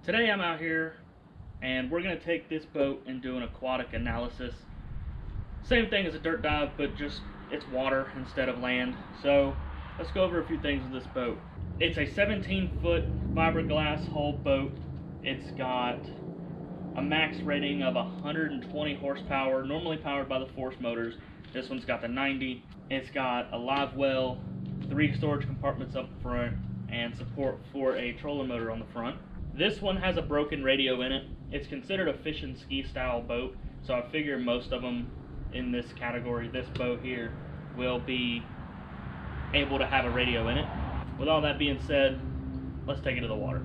Today I'm out here and we're going to take this boat and do an aquatic analysis. Same thing as a dirt dive, but just it's water instead of land. So let's go over a few things with this boat. It's a 17-foot fiberglass hull boat. It's got a max rating of 120 horsepower, normally powered by the Force motors. This one's got the 90. It's got a live well, 3 storage compartments up front, and support for a trolling motor on the front. This one has a broken radio in it. It's considered a fish and ski style boat, so I figure most of them in this category, this boat here, will be able to have a radio in it. With all that being said, let's take it to the water.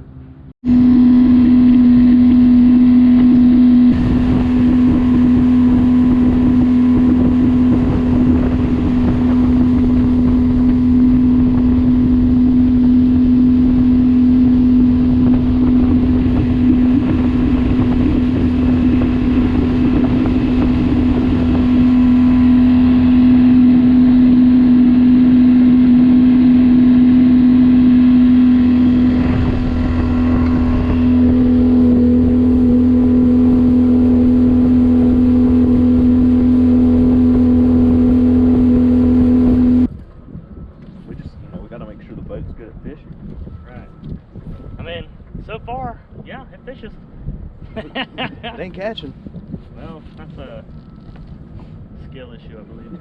So far, yeah, it fishes. It ain't catching. Well, that's a skill issue, I believe.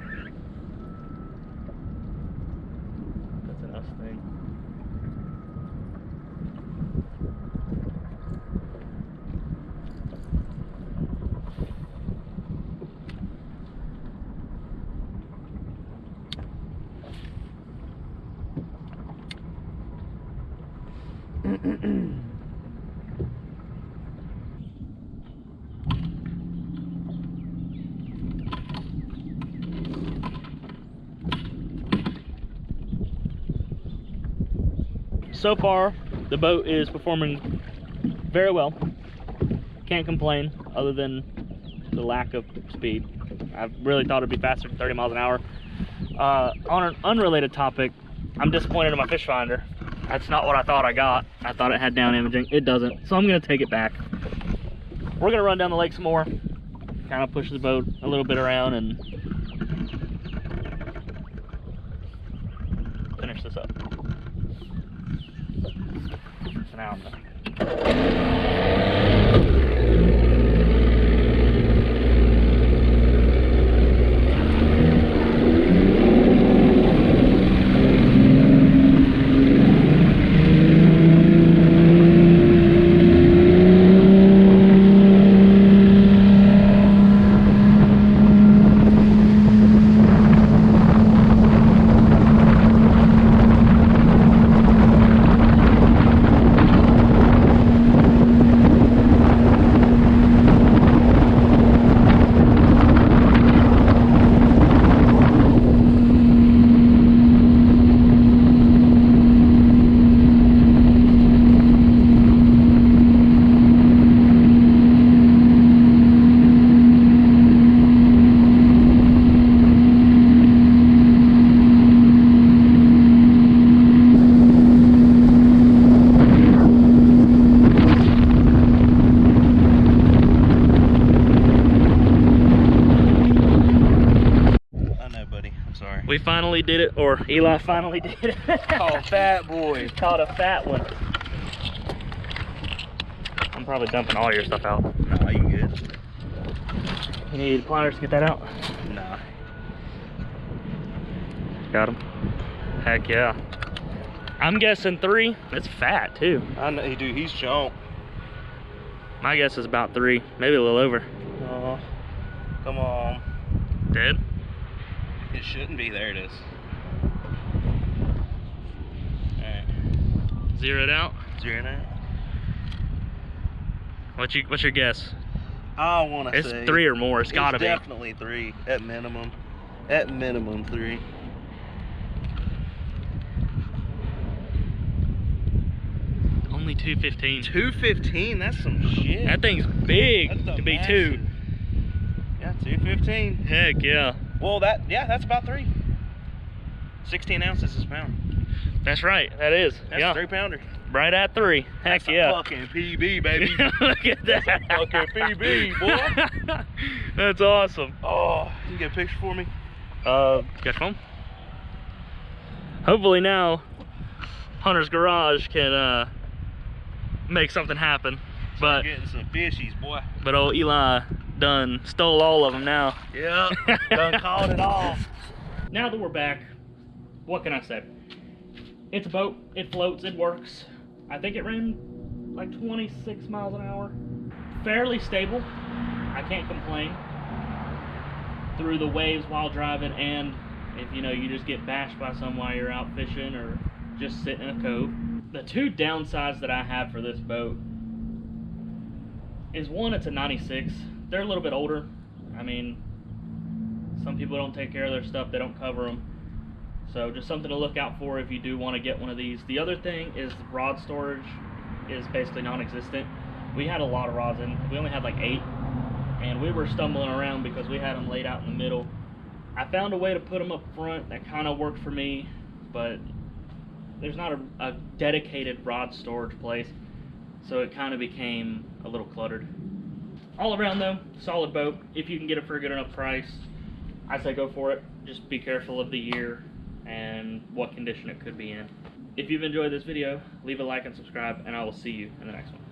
That's an us thing. So far, the boat is performing very well. Can't complain, other than the lack of speed. I really thought it'd be faster than 30 miles an hour. On an unrelated topic, I'm disappointed in my fish finder. That's not what I thought I got. I thought it had down imaging. It doesn't, so I'm gonna take it back. We're gonna run down the lake some more, kind of push the boat a little bit around and finish this up. So now I'm done. We finally did it, or Eli finally did it. Caught a fat boy. Caught a fat one. I'm probably dumping all your stuff out. Nah, you good. You need pliers to get that out? Nah. Got him. Heck yeah. I'm guessing 3. It's fat too. I know, dude, he's chunk. My guess is about 3, maybe a little over. Oh, come on. Dead? It shouldn't be. There it is. Alright. Zero it out? Zero it out. What's your guess? I want to say it's 3 or more. It's gotta be. Definitely 3 at minimum. At minimum 3. Only 215. 215. That's some shit. That thing's big to be 2. Yeah, 215. Heck yeah. Well, that's about 3. 16 ounces is a pound. That's right, that is. That's yeah. a 3-pounder. Right at 3. Heck yeah. Fucking PB, baby. Look at that. Fucking PB, boy. That's awesome. Oh, you get a picture for me? Got phone? Hopefully now, Hunter's Garage can make something happen. But getting some fishies, boy. But old Eli done stole all of them now. Yeah, done called it off. Now that we're back, what can I say? It's a boat, it floats, it works. I think it ran like 26 miles an hour. Fairly stable, I can't complain. Through the waves while driving, and if you know, you just get bashed by some while you're out fishing or just sitting in a cove. The two downsides that I have for this boat is one, it's a 96. They're a little bit older. I mean, some people don't take care of their stuff, they don't cover them. So just something to look out for if you do want to get one of these. The other thing is rod storage is basically non-existent. We had a lot of rods in. We only had like 8, and we were stumbling around because we had them laid out in the middle. I found a way to put them up front that kind of worked for me, but there's not a dedicated rod storage place, so it kind of became a little cluttered. All around though, solid boat. If you can get it for a good enough price, I say go for it. Just be careful of the year and what condition it could be in. If you've enjoyed this video, leave a like and subscribe, and I will see you in the next one.